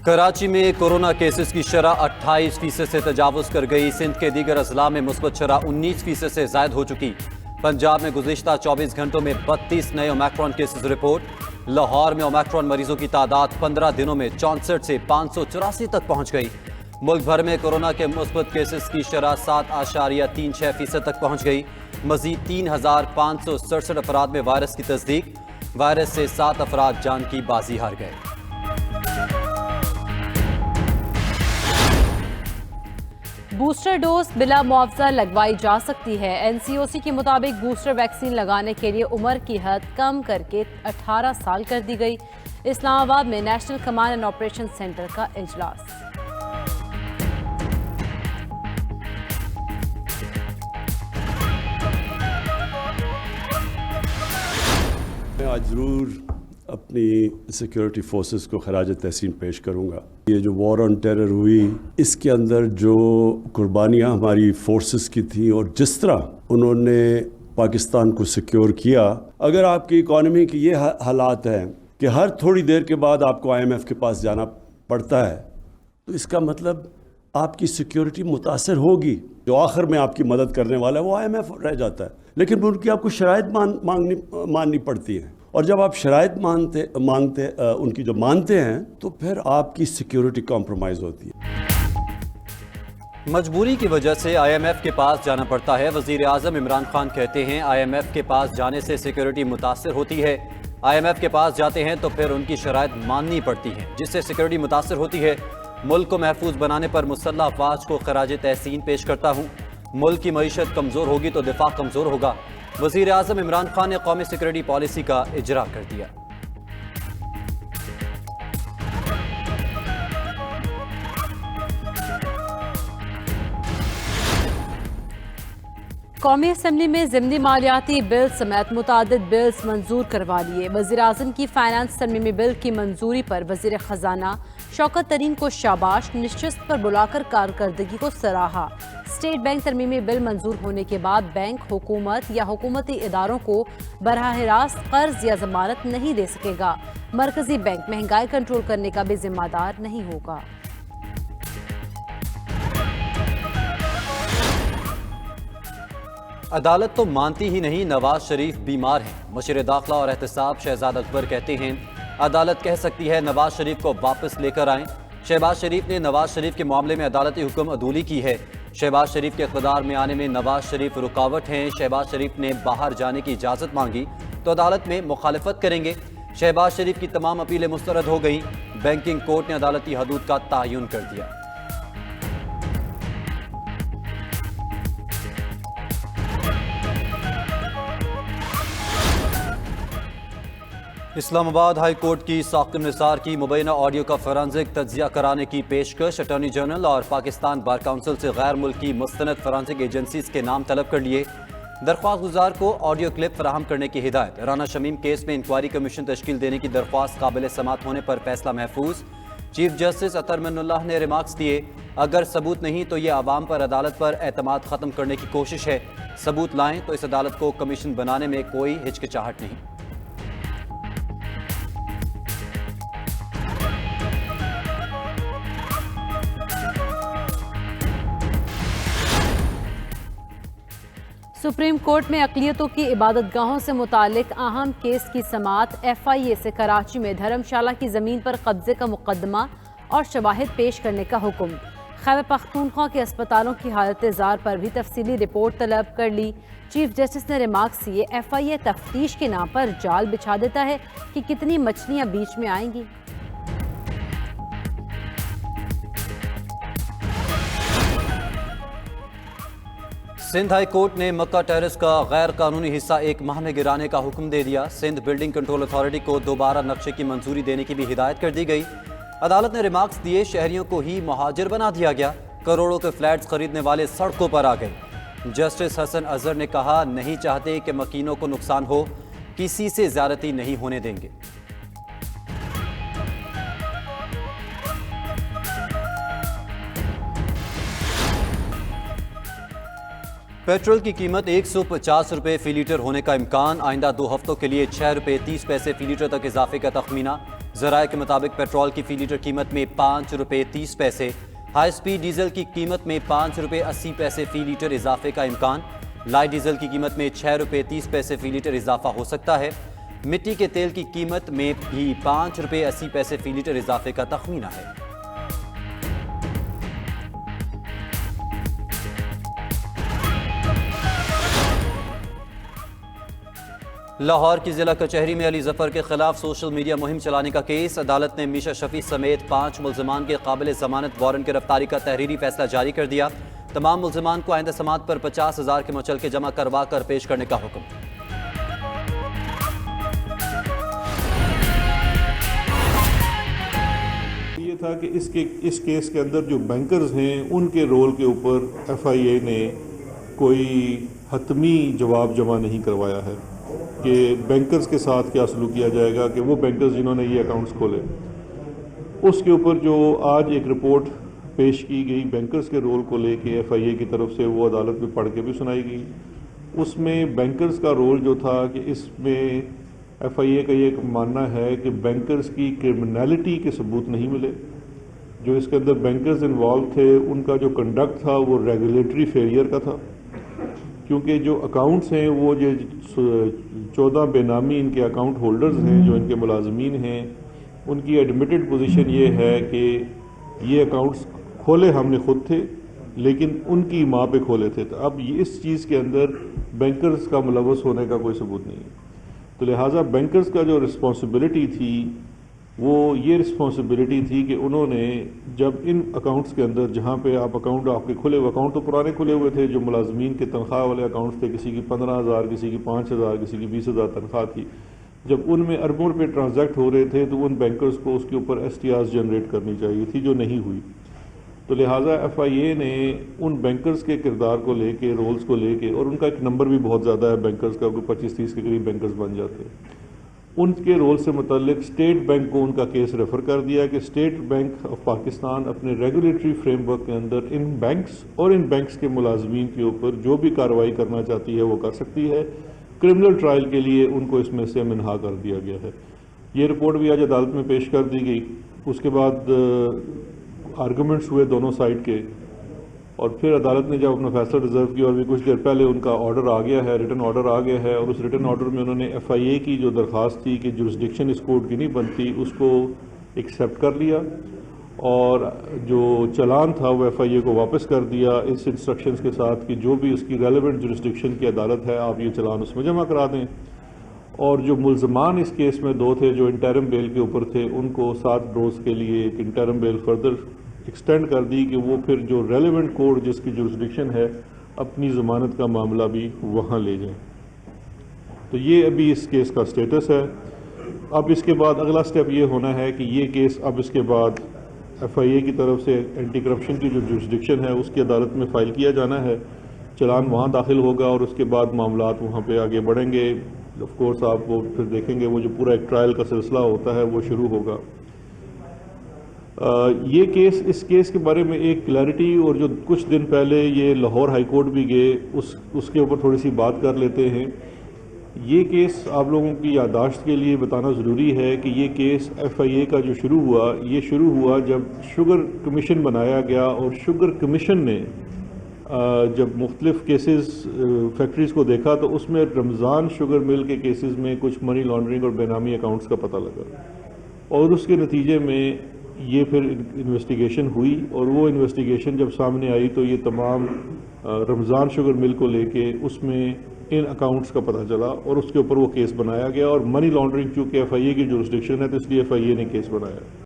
کراچی میں corona cases کی شرح 28% سے تجاوز کر گئی۔ سندھ کے دیگر اضلاع میں مثبت شرح 19% سے زائد ہو چکی۔ پنجاب میں گزشتہ 24 گھنٹوں میں 32 نئے اومیکرون کیسز رپورٹ۔ لاہور میں اومیکرون مریضوں کی تعداد 15 دنوں میں 64 سے 584 تک پہنچ گئی۔ ملک بھر میں کورونا کے مثبت کیسز کی شرح 7.36% تک پہنچ گئی۔ مزید 3567 افراد میں وائرس کی تصدیق۔ وائرس سے 7 افراد جان کی بازی ہار گئے۔ بوسٹر ڈوز بلا معاوضہ لگوائی جا سکتی ہے۔ این سی او سی کے مطابق بوسٹر ویکسین لگانے کے لیے عمر کی حد کم کر کے 18 سال کر دی گئی۔ اسلام آباد میں national command and operation centre کا اجلاس۔ میں آج ضرور اپنی سیکیورٹی فورسز کو خراج تحسین پیش کروں گا۔ یہ جو وار آن ٹیرر ہوئی، اس کے اندر جو قربانیاں ہماری فورسز کی تھیں اور جس طرح انہوں نے پاکستان کو سیکیور کیا، اگر آپ کی اکانومی کی یہ حالات ہیں کہ ہر تھوڑی دیر کے بعد آپ کو IMF کے پاس جانا پڑتا ہے، تو اس کا مطلب آپ کی سیکیورٹی متاثر ہوگی۔ جو آخر میں آپ کی مدد کرنے والا ہے وہ IMF رہ جاتا ہے، لیکن ان کی آپ کو شرائط ماننی پڑتی ہیں، اور جب آپ شرائط ان کی جو مانتے ہیں تو پھر آپ کی سیکیورٹی کمپرومائز ہوتی ہے۔ مجبوری کی وجہ سے IMF کے پاس جانا پڑتا ہے۔ وزیر اعظم عمران خان کہتے ہیں IMF کے پاس جانے سے سیکیورٹی متاثر ہوتی ہے۔ IMF کے پاس جاتے ہیں تو پھر ان کی شرائط ماننی پڑتی ہیں، جس سے سیکیورٹی متاثر ہوتی ہے۔ ملک کو محفوظ بنانے پر مسلح افواج کو خراج تحسین پیش کرتا ہوں۔ ملک کی معیشت کمزور ہوگی تو دفاع کمزور ہوگا۔ وزیر اعظم عمران خان نے قومی سیکیورٹی پالیسی کا اجرا کر دیا۔ قومی اسمبلی میں ضمنی مالیاتی بل سمیت متعدد بلز منظور کروا لیے۔ وزیر اعظم کی فائنانس ترمیمی بل کی منظوری پر وزیر خزانہ شوکت ترین کو شاباش، نشست پر بلا کر کارکردگی کو سراہا۔ اسٹیٹ بینک ترمیمی بل منظور ہونے کے بعد بینک حکومت یا حکومتی اداروں کو براہ راست قرض یا ضمانت نہیں دے سکے گا۔ مرکزی بینک مہنگائی کنٹرول کرنے کا بھی ذمہ دار نہیں ہوگا۔ عدالت تو مانتی ہی نہیں، نواز شریف بیمار ہیں۔ مشیر داخلہ اور احتساب شہزاد اکبر کہتے ہیں عدالت کہہ سکتی ہے نواز شریف کو واپس لے کر آئیں۔ شہباز شریف نے نواز شریف کے معاملے میں عدالتی حکم عدولی کی ہے۔ شہباز شریف کے اقتدار میں آنے میں نواز شریف رکاوٹ ہیں۔ شہباز شریف نے باہر جانے کی اجازت مانگی تو عدالت میں مخالفت کریں گے۔ شہباز شریف کی تمام اپیلیں مسترد ہو گئیں۔ بینکنگ کورٹ نے عدالتی حدود کا تعین کر دیا۔ اسلام آباد ہائی کورٹ کی ثاقب نثار کی مبینہ آڈیو کا فورینزک تجزیہ کرانے کی پیشکش۔ اٹارنی جنرل اور پاکستان بار کونسل سے غیر ملکی مستند فورینزک ایجنسیز کے نام طلب کر لیے۔ درخواست گزار کو آڈیو کلپ فراہم کرنے کی ہدایت۔ رانا شمیم کیس میں انکوائری کمیشن تشکیل دینے کی درخواست قابل سماعت ہونے پر فیصلہ محفوظ۔ چیف جسٹس اطہر من اللہ نے ریمارکس دیے، اگر ثبوت نہیں تو یہ عوام پر عدالت پر اعتماد ختم کرنے کی کوشش ہے۔ ثبوت لائیں تو اس عدالت کو کمیشن بنانے میں کوئی ہچکچاہٹ نہیں۔ سپریم کورٹ میں اقلیتوں کی عبادت گاہوں سے متعلق اہم کیس کی سماعت۔ FIA سے کراچی میں دھرم شالہ کی زمین پر قبضے کا مقدمہ اور شواہد پیش کرنے کا حکم۔ خیبر پختونخوا کے اسپتالوں کی حالت زار پر بھی تفصیلی رپورٹ طلب کر لی۔ چیف جسٹس نے ریمارکس کیے، FIA تفتیش کے نام پر جال بچھا دیتا ہے کہ کتنی مچھلیاں بیچ میں آئیں گی۔ سندھ ہائی کورٹ نے مکہ ٹیرس کا غیر قانونی حصہ 1 ماہ میں گرانے کا حکم دے دیا۔ سندھ بلڈنگ کنٹرول اتھارٹی کو دوبارہ نقشے کی منظوری دینے کی بھی ہدایت کر دی گئی۔ عدالت نے ریمارکس دیے، شہریوں کو ہی مہاجر بنا دیا گیا، کروڑوں کے فلیٹس خریدنے والے سڑکوں پر آ گئے۔ جسٹس حسن اظہر نے کہا، نہیں چاہتے کہ مکینوں کو نقصان ہو، کسی سے زیادتی نہیں ہونے دیں گے۔ پیٹرول کی قیمت 150 روپے فی لیٹر ہونے کا امکان۔ آئندہ 2 ہفتوں کے لیے 6 روپے 30 پیسے فی لیٹر تک اضافے کا تخمینہ۔ ذرائع کے مطابق پیٹرول کی فی لیٹر قیمت میں 5 روپے 30 پیسے، ہائی سپیڈ ڈیزل کی قیمت میں 5 روپے 80 پیسے فی لیٹر اضافے کا امکان، لائٹ ڈیزل کی قیمت میں 6 روپے 30 پیسے فی لیٹر اضافہ ہو سکتا ہے، مٹی کے تیل کی قیمت میں بھی 5 روپے 80 پیسے فی لیٹر اضافے کا تخمینہ ہے۔ لاہور کی ضلع کچہری میں علی ظفر کے خلاف سوشل میڈیا مہم چلانے کا کیس، عدالت نے میشا شفیع سمیت 5 ملزمان کے قابل ضمانت وارنٹ گرفتاری کا تحریری فیصلہ جاری کر دیا۔ تمام ملزمان کو آئندہ سماعت پر 50,000 کے مچلکے جمع کروا کر پیش کرنے کا حکم۔ یہ تھا کہ اس کیس کے اندر جو بینکرز ہیں ان کے رول کے اوپر ایف آئی اے نے کوئی حتمی جواب جمع نہیں کروایا ہے کہ بینکرز کے ساتھ کیا سلوک کیا جائے گا، کہ وہ بینکرز جنہوں نے یہ اکاؤنٹس کھولے، اس کے اوپر جو آج ایک رپورٹ پیش کی گئی بینکرز کے رول کو لے کے ایف آئی اے کی طرف سے، وہ عدالت میں پڑھ کے بھی سنائی گئی۔ اس میں بینکرز کا رول جو تھا کہ اس میں ایف آئی اے کا یہ ماننا ہے کہ بینکرز کی کرمنالٹی کے ثبوت نہیں ملے، جو اس کے اندر بینکرز انوالو تھے ان کا جو کنڈکٹ تھا وہ ریگولیٹری فیلئر کا تھا، کیونکہ جو اکاؤنٹس ہیں وہ جو 14 بے نامی ان کے اکاؤنٹ ہولڈرز ہیں جو ان کے ملازمین ہیں، ان کی ایڈمیٹڈ پوزیشن یہ ہے کہ یہ اکاؤنٹس کھولے ہم نے خود تھے لیکن ان کی ماں پہ کھولے تھے، تو اب اس چیز کے اندر بینکرز کا ملوث ہونے کا کوئی ثبوت نہیں ہے، تو لہٰذا بینکرز کا جو رسپانسبلٹی تھی وہ یہ رسپانسبلٹی تھی کہ انہوں نے جب ان اکاؤنٹس کے اندر جہاں پہ اکاؤنٹ آپ کے کھلے ہوئے، اکاؤنٹ تو پرانے کھلے ہوئے تھے، جو ملازمین کے تنخواہ والے اکاؤنٹس تھے، کسی کی 15,000 کسی کی 5,000 کسی کی 20,000 تنخواہ تھی، جب ان میں اربوں روپے ٹرانزیکٹ ہو رہے تھے تو ان بینکرز کو اس کے اوپر ایس ٹی آرز جنریٹ کرنی چاہیے تھی جو نہیں ہوئی، تو لہٰذا ایف آئی اے نے ان بینکرز کے کردار کو لے کے، رولز کو لے کے، اور ان کا ایک نمبر بھی بہت زیادہ ہے بینکرز کا، کوئی 25-30 کے قریب بینکرز بن جاتے ہیں، ان کے رول سے متعلق اسٹیٹ بینک کو ان کا کیس ریفر کر دیا کہ اسٹیٹ بینک آف پاکستان اپنے ریگولیٹری فریم ورک کے اندر ان بینکس اور ان بینکس کے ملازمین کے اوپر جو بھی کارروائی کرنا چاہتی ہے وہ کر سکتی ہے، کرمنل ٹرائل کے لیے ان کو اس میں سے منہا کر دیا گیا ہے۔ یہ رپورٹ بھی آج عدالت میں پیش کر دی گئی، اس کے بعد آرگومنٹس ہوئے دونوں سائڈ کے، اور پھر عدالت نے جب اپنا فیصلہ ریزرو کیا اور بھی کچھ دیر پہلے ان کا آرڈر آ گیا ہے، ریٹن آرڈر آ گیا ہے، اور اس ریٹن آرڈر میں انہوں نے ایف آئی اے کی جو درخواست تھی کہ جورسڈکشن اس کورٹ کی نہیں بنتی اس کو ایکسیپٹ کر لیا، اور جو چلان تھا وہ ایف آئی اے کو واپس کر دیا اس انسٹرکشنز کے ساتھ کہ جو بھی اس کی ریلیونٹ جورسڈکشن کی عدالت ہے آپ یہ چلان اس میں جمع کرا دیں، اور جو ملزمان اس کیس میں 2 تھے جو انٹرم بیل کے اوپر تھے ان کو 7 روز کے لیے ایک انٹرم بیل فردر ایکسٹینڈ کر دی کہ وہ پھر جو ریلیونٹ کورٹ جس کی جورسڈکشن ہے اپنی ضمانت کا معاملہ بھی وہاں لے جائیں۔ تو یہ ابھی اس کیس کا سٹیٹس ہے۔ اب اس کے بعد اگلا سٹیپ یہ ہونا ہے کہ یہ کیس اب اس کے بعد ایف آئی اے کی طرف سے اینٹی کرپشن کی جو جورسڈکشن ہے اس کی عدالت میں فائل کیا جانا ہے، چلان وہاں داخل ہوگا اور اس کے بعد معاملات وہاں پہ آگے بڑھیں گے۔ آف کورس آپ وہ پھر دیکھیں گے وہ جو پورا ایک ٹرائل کا سلسلہ ہوتا ہے وہ شروع ہوگا۔ یہ کیس، اس کیس کے بارے میں ایک کلیئرٹی، اور جو کچھ دن پہلے یہ لاہور ہائی کورٹ بھی گئے اس کے اوپر تھوڑی سی بات کر لیتے ہیں۔ یہ کیس آپ لوگوں کی یادداشت کے لیے بتانا ضروری ہے کہ یہ کیس ایف آئی اے کا جو شروع ہوا جب شوگر کمیشن بنایا گیا، اور شوگر کمیشن نے جب مختلف کیسز فیکٹریز کو دیکھا تو اس میں رمضان شوگر مل کے کیسز میں کچھ منی لانڈرنگ اور بے نامی اکاؤنٹس کا پتہ لگا، اور اس کے نتیجے میں یہ پھر انویسٹیگیشن ہوئی، اور وہ انویسٹیگیشن جب سامنے آئی تو یہ تمام رمضان شوگر مل کو لے کے اس میں ان اکاؤنٹس کا پتہ چلا، اور اس کے اوپر وہ کیس بنایا گیا، اور منی لانڈرنگ چونکہ ایف آئی اے کی جورسڈکشن ہے تو اس لیے ایف آئی اے نے کیس بنایا۔